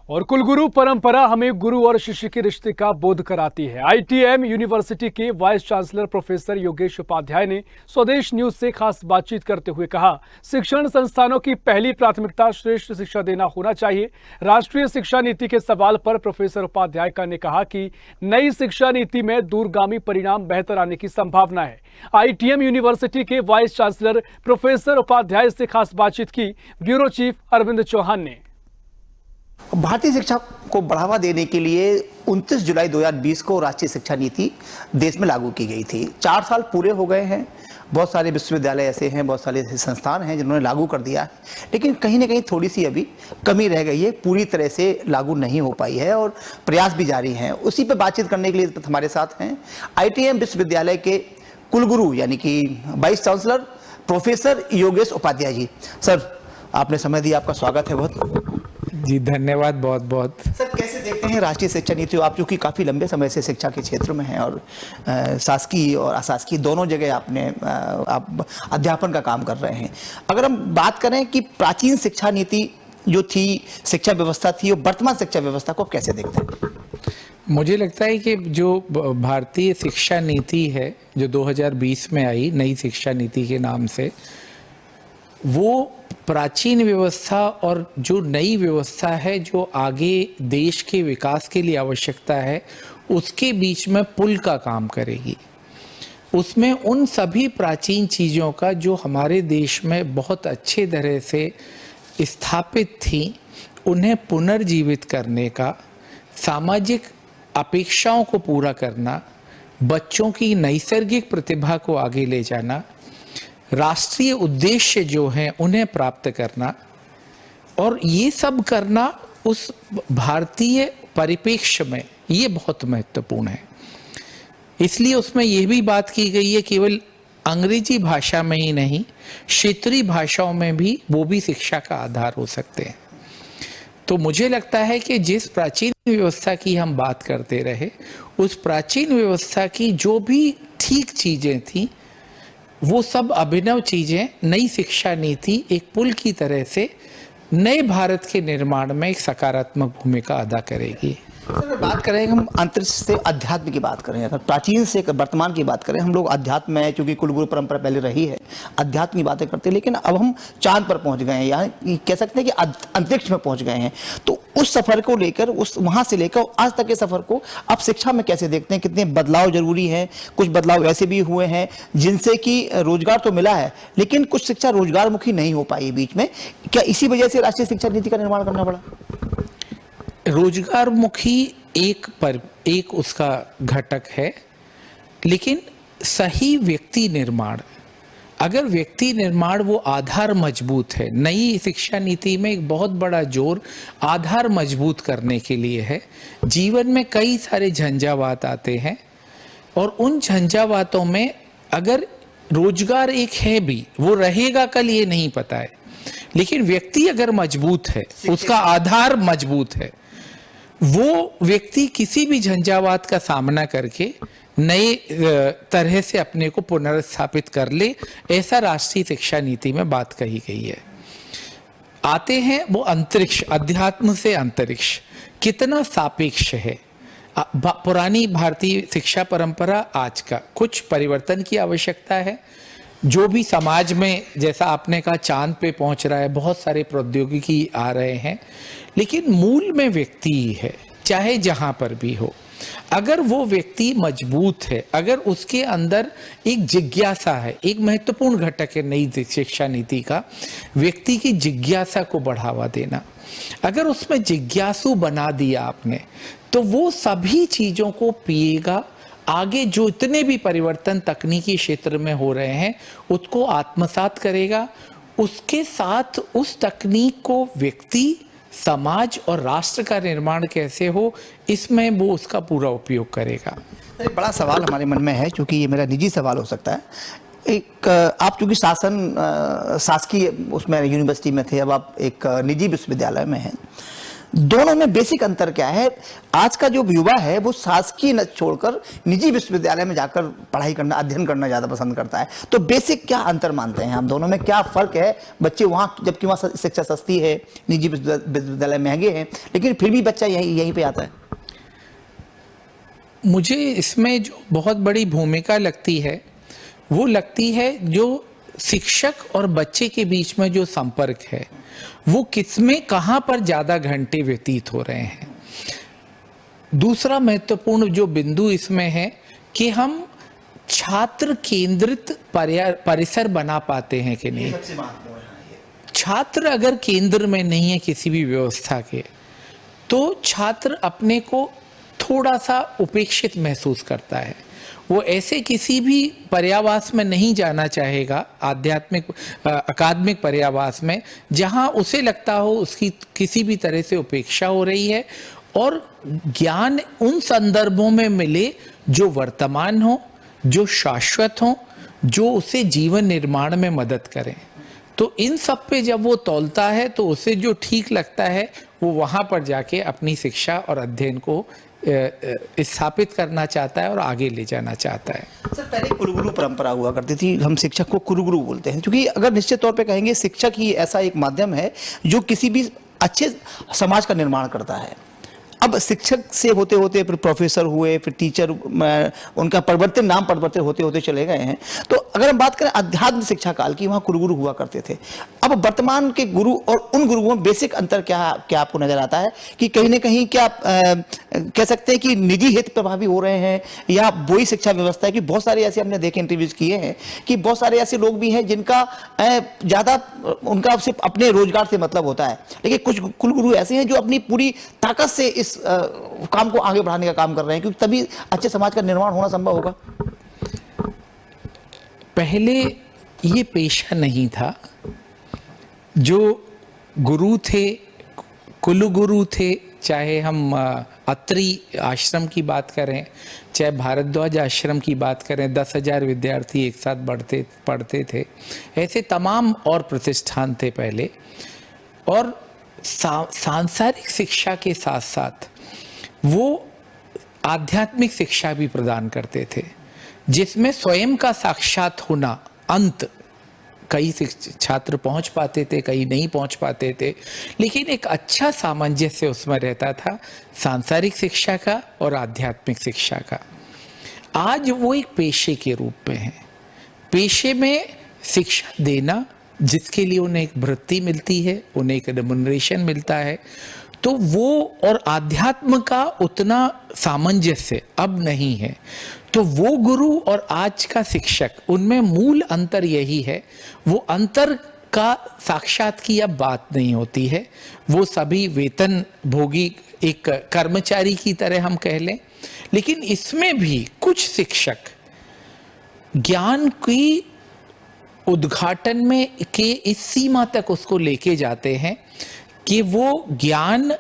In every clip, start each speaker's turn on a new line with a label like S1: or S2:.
S1: और कुलगुरु परंपरा हमें गुरु और शिष्य के रिश्ते का बोध कराती है। आईटीएम यूनिवर्सिटी के vice chancellor professor Yogesh Upadhyay ने स्वदेश न्यूज से खास बातचीत करते हुए कहा, शिक्षण संस्थानों की पहली प्राथमिकता श्रेष्ठ शिक्षा देना होना चाहिए। राष्ट्रीय शिक्षा नीति के सवाल पर प्रोफेसर उपाध्याय ने कहा कि नई शिक्षा नीति में दूरगामी परिणाम बेहतर आने की संभावना है। आईटीएम यूनिवर्सिटी के वाइस चांसलर प्रोफेसर उपाध्याय से खास बातचीत की ब्यूरो चीफ अरविंद चौहान ने।
S2: भारतीय शिक्षा को बढ़ावा देने के लिए 29 जुलाई 2020 को राष्ट्रीय शिक्षा नीति देश में लागू की गई थी। 4 साल पूरे हो गए हैं। बहुत सारे विश्वविद्यालय ऐसे हैं, बहुत सारे ऐसे संस्थान हैं जिन्होंने लागू कर दिया है, लेकिन कहीं ना कहीं थोड़ी सी अभी कमी रह गई है, पूरी तरह से लागू नहीं हो पाई है और प्रयास भी जारी हैं। उसी पर बातचीत करने के लिए हमारे साथ हैं आईटीएम विश्वविद्यालय के कुलगुरु यानी कि vice chancellor professor Yogesh Upadhyay ji. Sir, आपने समय दिया, आपका स्वागत है बहुत
S3: जी। धन्यवाद बहुत बहुत।
S2: सर, कैसे देखते हैं राष्ट्रीय शिक्षा नीति? आप जो कि काफ़ी लंबे समय से शिक्षा के क्षेत्र में हैं और शासकीय और अशासकीय दोनों जगह आप अध्यापन का काम कर रहे हैं। अगर हम बात करें कि प्राचीन शिक्षा नीति जो थी, शिक्षा व्यवस्था थी, और वर्तमान शिक्षा व्यवस्था को आप कैसे देखते हैं?
S3: मुझे लगता है कि जो भारतीय शिक्षा नीति है जो 2020 में आई, नई शिक्षा नीति के नाम से, वो प्राचीन व्यवस्था और जो नई व्यवस्था है जो आगे देश के विकास के लिए आवश्यकता है उसके बीच में पुल का काम करेगी। उसमें उन सभी प्राचीन चीज़ों का जो हमारे देश में बहुत अच्छे तरह से स्थापित थी उन्हें पुनर्जीवित करने का, सामाजिक अपेक्षाओं को पूरा करना, बच्चों की नैसर्गिक प्रतिभा को आगे ले जाना, राष्ट्रीय उद्देश्य जो हैं उन्हें प्राप्त करना, और ये सब करना उस भारतीय परिप्रेक्ष्य में ये बहुत महत्वपूर्ण है। इसलिए उसमें यह भी बात की गई है केवल अंग्रेजी भाषा में ही नहीं, क्षेत्रीय भाषाओं में भी वो भी शिक्षा का आधार हो सकते हैं। तो मुझे लगता है कि जिस प्राचीन व्यवस्था की हम बात करते रहे, उस प्राचीन व्यवस्था की जो भी ठीक चीज़ें थी वो सब अभिनव चीज़ें नई शिक्षा नीति एक पुल की तरह से नए भारत के निर्माण में एक सकारात्मक भूमिका अदा करेगी।
S2: सर, बात करें हम अंतरिक्ष से अध्यात्म की बात करें, अगर प्राचीन से वर्तमान की बात करें, हम लोग अध्यात्म में, चूंकि कुलगुरु परंपरा पहले रही है, अध्यात्म की बातें करते हैं, लेकिन अब हम चांद पर पहुंच गए हैं, यानी कह सकते हैं कि अंतरिक्ष में पहुंच गए हैं। तो उस सफर को लेकर, उस वहां से लेकर आज तक के सफर को आप शिक्षा में कैसे देखते हैं? कितने बदलाव जरूरी हैं? कुछ बदलाव ऐसे भी हुए हैं जिनसे कि रोजगार तो मिला है, लेकिन कुछ शिक्षा रोजगार मुखी नहीं हो पाई बीच में। क्या इसी वजह से राष्ट्रीय शिक्षा नीति का निर्माण करना पड़ा?
S3: रोजगार मुखी एक उसका घटक है, लेकिन सही व्यक्ति निर्माण, अगर व्यक्ति निर्माण वो आधार मजबूत है, नई शिक्षा नीति में एक बहुत बड़ा जोर आधार मजबूत करने के लिए है। जीवन में कई सारे झंझावात आते हैं और उन झंझावातों में अगर रोजगार एक है भी, वो रहेगा कल ये नहीं पता है, लेकिन व्यक्ति अगर मजबूत है, उसका आधार मजबूत है, वो व्यक्ति किसी भी झंझावात का सामना करके नए तरह से अपने को पुनर्स्थापित कर ले, ऐसा राष्ट्रीय शिक्षा नीति में बात कही गई है। आते हैं वो अंतरिक्ष, अध्यात्म से अंतरिक्ष कितना सापेक्ष है। पुरानी भारतीय शिक्षा परंपरा, आज का कुछ परिवर्तन की आवश्यकता है। जो भी समाज में, जैसा आपने कहा, चांद पे पहुंच रहा है, बहुत सारे प्रौद्योगिकी आ रहे हैं, लेकिन मूल में व्यक्ति ही है, चाहे जहां पर भी हो। अगर वो व्यक्ति मजबूत है, अगर उसके अंदर एक जिज्ञासा है, एक महत्वपूर्ण घटक है नई शिक्षा नीति का, व्यक्ति की जिज्ञासा को बढ़ावा देना। अगर उसमें जिज्ञासु बना दिया आपने, तो वो सभी चीजों को पिएगा, आगे जो इतने भी परिवर्तन तकनीकी क्षेत्र में हो रहे हैं उसको आत्मसात करेगा। उसके साथ उस तकनीक को व्यक्ति, समाज और राष्ट्र का निर्माण कैसे हो, इसमें वो उसका पूरा उपयोग करेगा।
S2: एक बड़ा सवाल हमारे मन में है, क्योंकि ये मेरा निजी सवाल हो सकता है। एक आप चूंकि शासकीय उसमें यूनिवर्सिटी में थे, अब आप एक निजी विश्वविद्यालय में हैं, दोनों में बेसिक अंतर क्या है? आज का जो युवा है वो शासकीय न छोड़कर निजी विश्वविद्यालय में जाकर पढ़ाई करना, अध्ययन करना ज्यादा पसंद करता है। तो बेसिक क्या अंतर मानते हैं आप दोनों में? क्या फर्क है? बच्चे वहां, जबकि वहां शिक्षा सस्ती है, निजी विश्वविद्यालय महंगे हैं, लेकिन फिर भी बच्चा यहीं पे आता है।
S3: मुझे इसमें जो बहुत बड़ी भूमिका लगती है वो लगती है जो शिक्षक और बच्चे के बीच में जो संपर्क है वो किसमें कहाँ पर ज़्यादा घंटे व्यतीत हो रहे हैं। दूसरा महत्वपूर्ण जो बिंदु इसमें है कि हम छात्र केंद्रित परिसर बना पाते हैं कि नहीं। छात्र अगर केंद्र में नहीं है किसी भी व्यवस्था के, तो छात्र अपने को थोड़ा सा उपेक्षित महसूस करता है। वो ऐसे किसी भी पर्यावास में नहीं जाना चाहेगा, आध्यात्मिक अकादमिक पर्यावास में, जहां उसे लगता हो उसकी किसी भी तरह से उपेक्षा हो रही है, और ज्ञान उन संदर्भों में मिले जो वर्तमान हो, जो शाश्वत हो, जो उसे जीवन निर्माण में मदद करें। तो इन सब पे जब वो तौलता है तो उसे जो ठीक लगता है वो वहाँ पर जाके अपनी शिक्षा और अध्ययन को स्थापित करना चाहता है और आगे ले जाना चाहता है।
S2: सर, पहले कुलगुरु परंपरा हुआ करती थी, हम शिक्षक को कुलगुरु बोलते हैं, क्योंकि अगर निश्चित तौर पे कहेंगे शिक्षक ही ऐसा एक माध्यम है जो किसी भी अच्छे समाज का निर्माण करता है। अब शिक्षक से होते होते फिर प्रोफेसर हुए, फिर टीचर, उनका नाम परिवर्तन होते होते चले गए हैं। तो अगर हम बात करें अध्यात्म शिक्षा काल की, वहाँ कुलगुरु हुआ करते थे। अब वर्तमान के गुरु और उन गुरुओं में बेसिक अंतर क्या आपको नजर आता है? कि कहीं ना कहीं क्या कह सकते हैं कि निजी हित प्रभावी हो रहे हैं, या वही शिक्षा व्यवस्था है? कि बहुत सारे ऐसे हमने देखे, इंटरव्यूज किए हैं कि बहुत सारे ऐसे लोग भी हैं जिनका ज्यादा उनका सिर्फ अपने रोजगार से मतलब होता है, लेकिन कुछ कुलगुरु ऐसे हैं जो अपनी पूरी ताकत से इस काम को आगे बढ़ाने का काम कर रहे हैं, क्योंकि तभी अच्छे समाज का निर्माण होना संभव होगा।
S3: पहले ये पेशा नहीं था। जो गुरु थे, कुलगुरु थे, चाहे हम अत्रि आश्रम की बात करें, चाहे भारद्वाज आश्रम की बात करें, 10,000 विद्यार्थी एक साथ पढ़ते थे, ऐसे तमाम और प्रतिष्ठान थे पहले। और सांसारिक शिक्षा के साथ साथ वो आध्यात्मिक शिक्षा भी प्रदान करते थे, जिसमें स्वयं का साक्षात होना अंत कई छात्र पहुंच पाते थे, कई नहीं पहुंच पाते थे, लेकिन एक अच्छा सामंजस्य उसमें रहता था सांसारिक शिक्षा का और आध्यात्मिक शिक्षा का। आज वो एक पेशे के रूप में है। पेशे में शिक्षा देना, जिसके लिए उन्हें एक वृत्ति मिलती है, उन्हें एक रेम्युनरेशन मिलता है, तो वो और आध्यात्म का उतना सामंजस्य अब नहीं है। तो वो गुरु और आज का शिक्षक, उनमें मूल अंतर यही है। वो अंतर का साक्षात की अब बात नहीं होती है। वो सभी वेतन भोगी एक कर्मचारी की तरह हम कह लें, लेकिन इसमें भी कुछ शिक्षक ज्ञान की उद्घाटन में के इस सीमा तक उसको लेके जाते हैं कि वो ज्ञान,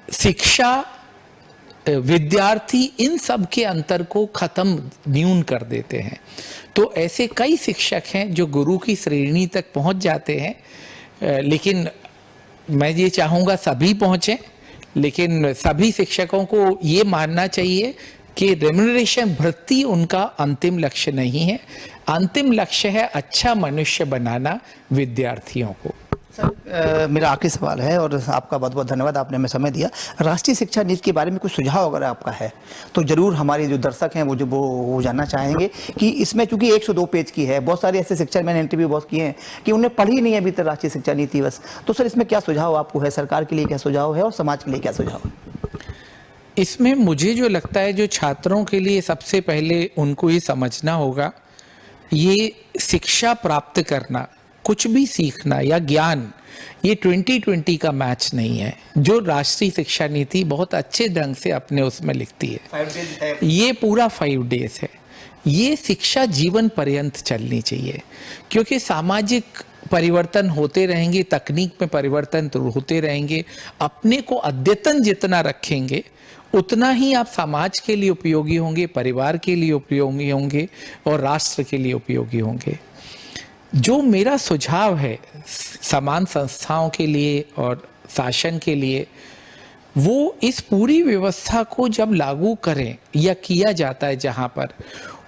S3: शिक्षा, विद्यार्थी, इन सब के अंतर को खत्म न्यून कर देते हैं। तो ऐसे कई शिक्षक हैं जो गुरु की श्रेणी तक पहुंच जाते हैं, लेकिन मैं ये चाहूँगा सभी पहुँचें, लेकिन सभी शिक्षकों को ये मानना चाहिए कि रेम्युनरेशन, भृति उनका अंतिम लक्ष्य नहीं है। अंतिम लक्ष्य है अच्छा मनुष्य बनाना विद्यार्थियों को।
S2: सर, मेरा आखिरी सवाल है, और आपका बहुत बहुत धन्यवाद, आपने हमें समय दिया। राष्ट्रीय शिक्षा नीति के बारे में कुछ सुझाव अगर आपका है तो जरूर हमारे जो दर्शक हैं वो जानना चाहेंगे कि इसमें, चूंकि 102 पेज की है, बहुत सारे ऐसे शिक्षक, मैंने इंटरव्यू बहुत किए हैं कि उन्हें पढ़ी नहीं है अभी तक राष्ट्रीय शिक्षा नीति बस। तो सर, इसमें क्या सुझाव आपको है? सरकार के लिए क्या सुझाव है और समाज के लिए क्या सुझाव है?
S3: इसमें मुझे जो लगता है, जो छात्रों के लिए सबसे पहले उनको ये समझना होगा, ये शिक्षा प्राप्त करना, कुछ भी सीखना या ज्ञान, ये 2020 का मैच नहीं है। जो राष्ट्रीय शिक्षा नीति बहुत अच्छे ढंग से अपने उसमें लिखती है, ये पूरा 5 डेज है। ये शिक्षा जीवन पर्यंत चलनी चाहिए, क्योंकि सामाजिक परिवर्तन होते रहेंगे, तकनीक में परिवर्तन होते रहेंगे। अपने को अद्यतन जितना रखेंगे उतना ही आप समाज के लिए उपयोगी होंगे, परिवार के लिए उपयोगी होंगे और राष्ट्र के लिए उपयोगी होंगे। जो मेरा सुझाव है समान संस्थाओं के लिए और शासन के लिए, वो इस पूरी व्यवस्था को जब लागू करें या किया जाता है जहाँ पर,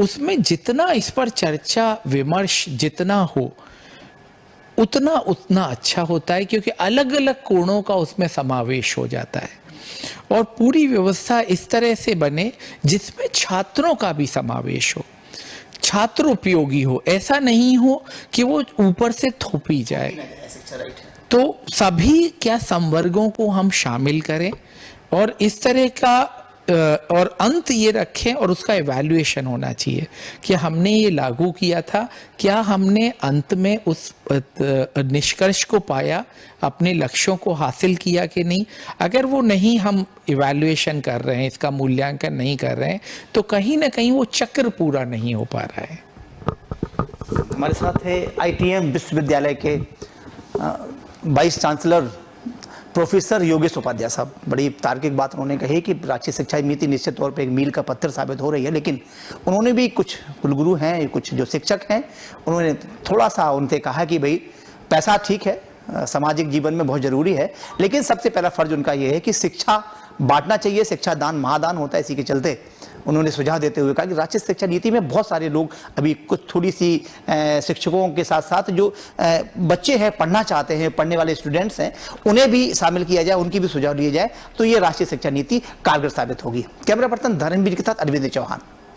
S3: उसमें जितना इस पर चर्चा विमर्श जितना हो उतना अच्छा होता है, क्योंकि अलग अलग कोणों का उसमें समावेश हो जाता है और पूरी व्यवस्था इस तरह से बने जिसमें छात्रों का भी समावेश हो, छात्र उपयोगी हो, ऐसा नहीं हो कि वो ऊपर से थोपी जाए। तो सभी क्या संवर्गों को हम शामिल करें और इस तरह का और अंत ये रखें और उसका इवैल्यूएशन होना चाहिए कि हमने ये लागू किया था, क्या हमने अंत में उस निष्कर्ष को पाया, अपने लक्ष्यों को हासिल किया कि नहीं। अगर वो नहीं हम इवैल्यूएशन कर रहे हैं, इसका मूल्यांकन नहीं कर रहे हैं, तो कहीं ना कहीं वो चक्र पूरा नहीं हो पा रहा है।
S2: हमारे साथ है ITM विश्वविद्यालय के vice chancellor professor Yogesh Upadhyay साहब। बड़ी तार्किक बात उन्होंने कही कि राष्ट्रीय शिक्षा नीति निश्चित तौर पे एक मील का पत्थर साबित हो रही है, लेकिन उन्होंने भी, कुछ कुलगुरु हैं, कुछ जो शिक्षक हैं, उन्होंने थोड़ा सा उनसे कहा कि भाई पैसा ठीक है, सामाजिक जीवन में बहुत ज़रूरी है, लेकिन सबसे पहला फ़र्ज उनका ये है कि शिक्षा बांटना चाहिए, शिक्षा दान महादान होता है। इसी के चलते उन्होंने सुझाव देते हुए कहा कि राष्ट्रीय शिक्षा नीति में बहुत सारे लोग अभी कुछ थोड़ी सी शिक्षकों के साथ साथ जो बच्चे हैं पढ़ना चाहते हैं, पढ़ने वाले स्टूडेंट्स हैं, उन्हें भी शामिल किया जाए, उनकी भी सुझाव लिए जाए, तो ये राष्ट्रीय शिक्षा नीति कारगर साबित होगी। कैमरा पर्सन धर्मवीर के साथ अरविंद चौहान।